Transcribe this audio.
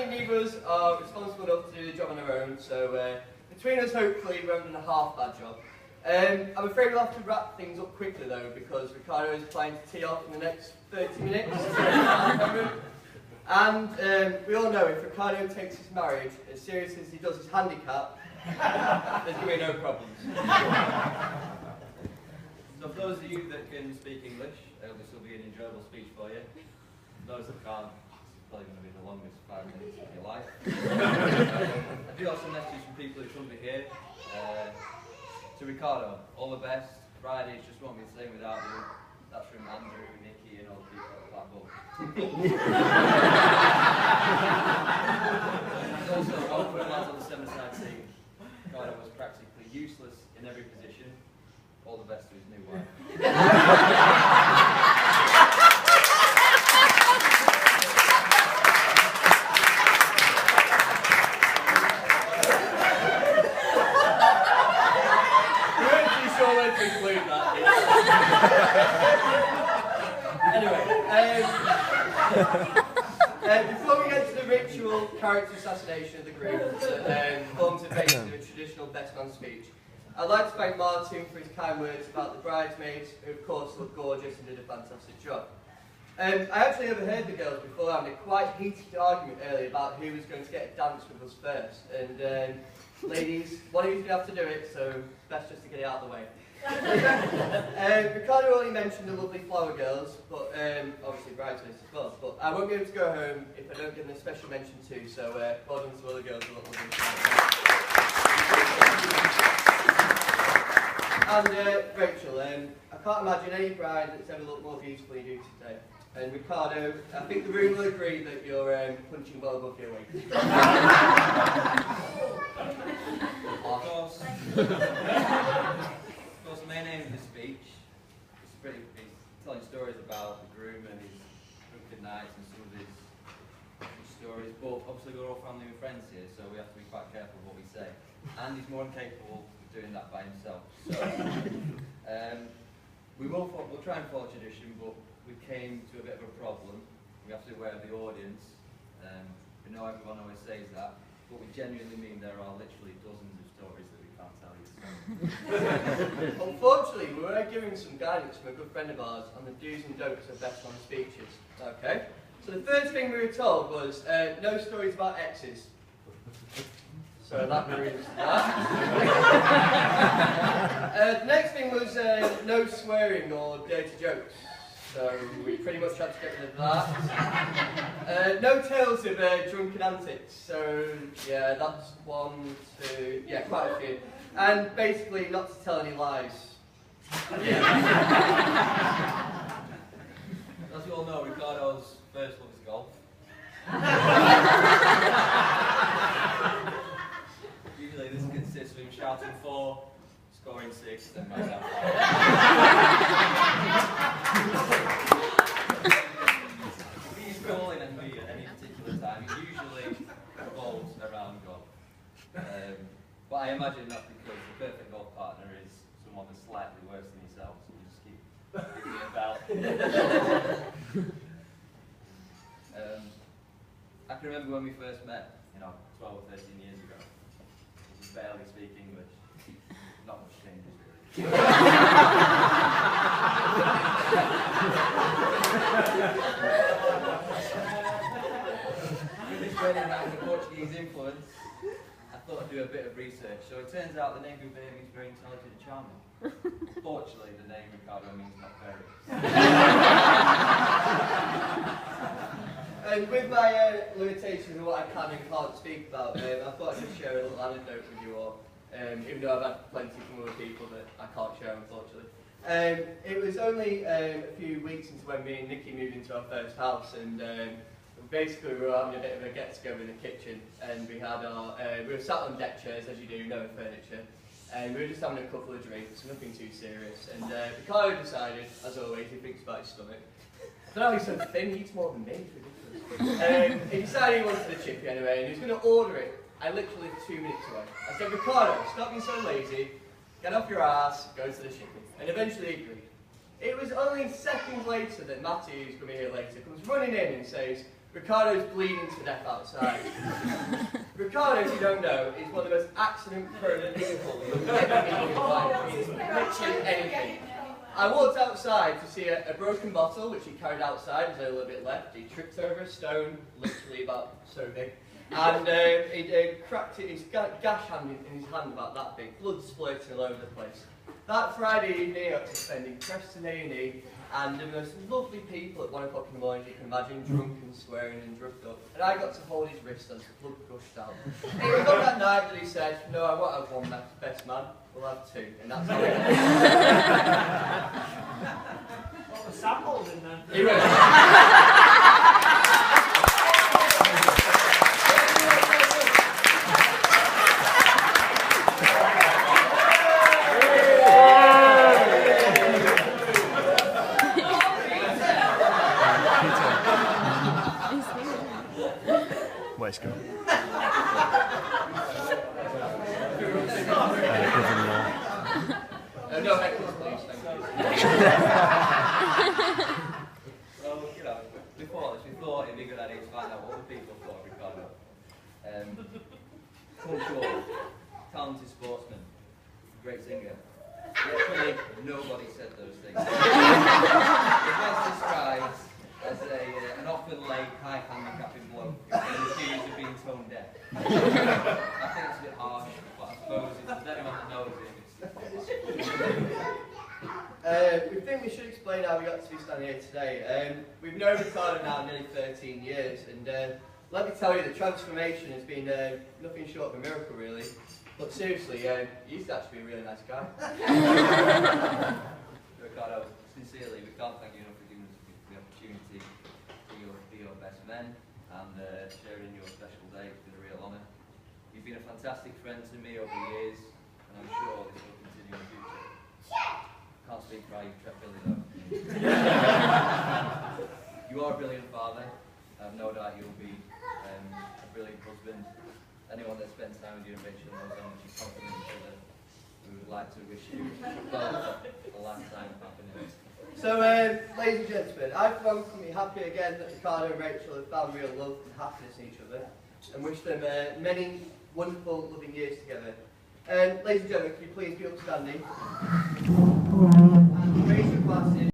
sadly, neither of us are responsible enough to do the job on our own, so between us, hopefully, we haven't done a half bad job. I'm afraid we'll have to wrap things up quickly, though, because Ricardo is planning to tee off in the next 30 minutes. And we all know if Ricardo takes his marriage as seriously as he does his handicap, there's going to be no problems. So for those of you that can speak English, this will be an enjoyable speech for you. Those that can't, it's probably going to be the longest 5 minutes of your life. I do have some messages from people who shouldn't be here. To Ricardo, all the best. Fridays just won't be the same without you. That's from Andrew, Nikki, and all the people at that book. There's also one for the lads on the 7-side team. Ricardo was practically useless in every position. All the best to his new wife. Before we get to the ritual character assassination of the group that forms the basis of a traditional best man speech, I'd like to thank Martin for his kind words about the bridesmaids, who of course looked gorgeous and did a fantastic job. I actually overheard the girls before having a quite heated argument earlier about who was going to get a dance with us first. And ladies, one of you's going to have to do it, so best just to get it out of the way. Ricardo already mentioned the lovely flower girls, but obviously bridesmaids as well. But I won't be able to go home if I don't give them a special mention too. So well done to all the girls who look lovely. And Rachel, I can't imagine any bride that's ever looked more beautiful than you do today. And Ricardo, I think the room will agree that you're punching well above your weight. Of course. The main aim of the speech is telling stories about the groom and his drunken nights and some of his stories, but obviously we're all family and friends here, so we have to be quite careful what we say. And he's more than capable of doing that by himself. So we'll try and follow tradition, but we came to a bit of a problem. We have to be aware of the audience. We know everyone always says that, but we genuinely mean there are literally dozens of stories that we can't tell you. Unfortunately, we were given some guidance from a good friend of ours on the do's and don'ts of best man speeches. Okay, so the first thing we were told was no stories about exes. So that ruins that. The next thing was no swearing or dirty jokes. So we pretty much had to get rid of that. No tales of drunken antics. So yeah, that's 1, 2, yeah, quite a few. And basically not to tell any lies. Yeah. As you all know, Ricardo's first love is golf. Usually this consists of him shouting 4, scoring 6, then right down 5. He's calling and me at any particular time. It usually revolves around golf. But I imagine that's because the perfect golf partner is someone that's slightly worse than yourself, so you just keep giving it about. I can remember when we first met, 12 or 13 years ago. We barely speak English. Not much changes, really. With this training around the Portuguese influence, I thought I'd do a bit of research. So it turns out the name Gouveia means very intelligent and charming. Fortunately, the name Ricardo means not very. And with my limitations of what I can and can't speak about, I thought I'd just share a little anecdote with you all, even though I've had plenty from other people that I can't share, unfortunately. It was only a few weeks into when me and Nikki moved into our first house, and basically we were having a bit of a get-together in the kitchen, and we had our, we were sat on deck chairs, as you do, no furniture, and we were just having a couple of drinks, nothing too serious, and Ricardo decided, as always, he thinks about his stomach. I don't know how he's so thin, he eats more than me, it's ridiculous. He decided he wanted a chippy anyway, and he was going to order it. I literally lived 2 minutes away. I said, Ricardo, stop being so lazy, get off your ass, go to the chippy. And eventually he agreed. It was only seconds later that Matty, who's going to be here later, comes running in and says, Ricardo's bleeding to death outside. Ricardo, if you don't know, is one of the most accident-prone people you'll ever meet in your life. He's literally anything. I walked outside to see a broken bottle, which he carried outside, there's a little bit left. He tripped over a stone, literally about so big, and he cracked his gash hand in his hand about that big, blood splurting all over the place. That Friday evening, I got to spend in Preston A&E, and the most lovely people at 1 o'clock in the morning, you can imagine, drunk and swearing and drugged up. And I got to hold his wrist as blood gushed out. It was on that night that he said, "No, I won't have one best man, we'll have two." And that's how it ended. What was Sam holding then? He was. Where's going? No, heckles, please, thank you. Well, you know, before this, we thought it'd be a good idea to find out what the people thought of Ricardo. Punctual, talented sportsman, great singer. Literally, nobody said those things. It was described as an often late, high handicapping bloke accused of being tone deaf. I think it's a bit harsh, but I suppose if there's anyone that knows it, we think we should explain how we got to be standing here today. We've known Ricardo now nearly 13 years, and let me tell you, the transformation has been nothing short of a miracle, really. But seriously, he used to actually be a really nice guy. Ricardo, sincerely, we can't thank you enough for giving us the opportunity to be your best men and sharing your special day. It's been a real honour. You've been a fantastic friend to me over the years, and I'm sure this will continue in the future. Can't speak for how you've treated Billy though. You are a brilliant father. I have no doubt you'll be a brilliant husband. Anyone that spends time with you and Rachel knows how much you compliment each other. We would like to wish you both a lifetime of happiness. So, ladies and gentlemen, I for one can be happy again that Ricardo and Rachel have found real love and happiness in each other, and wish them many wonderful, loving years together. Ladies and gentlemen, can you please be upstanding and raise your glasses.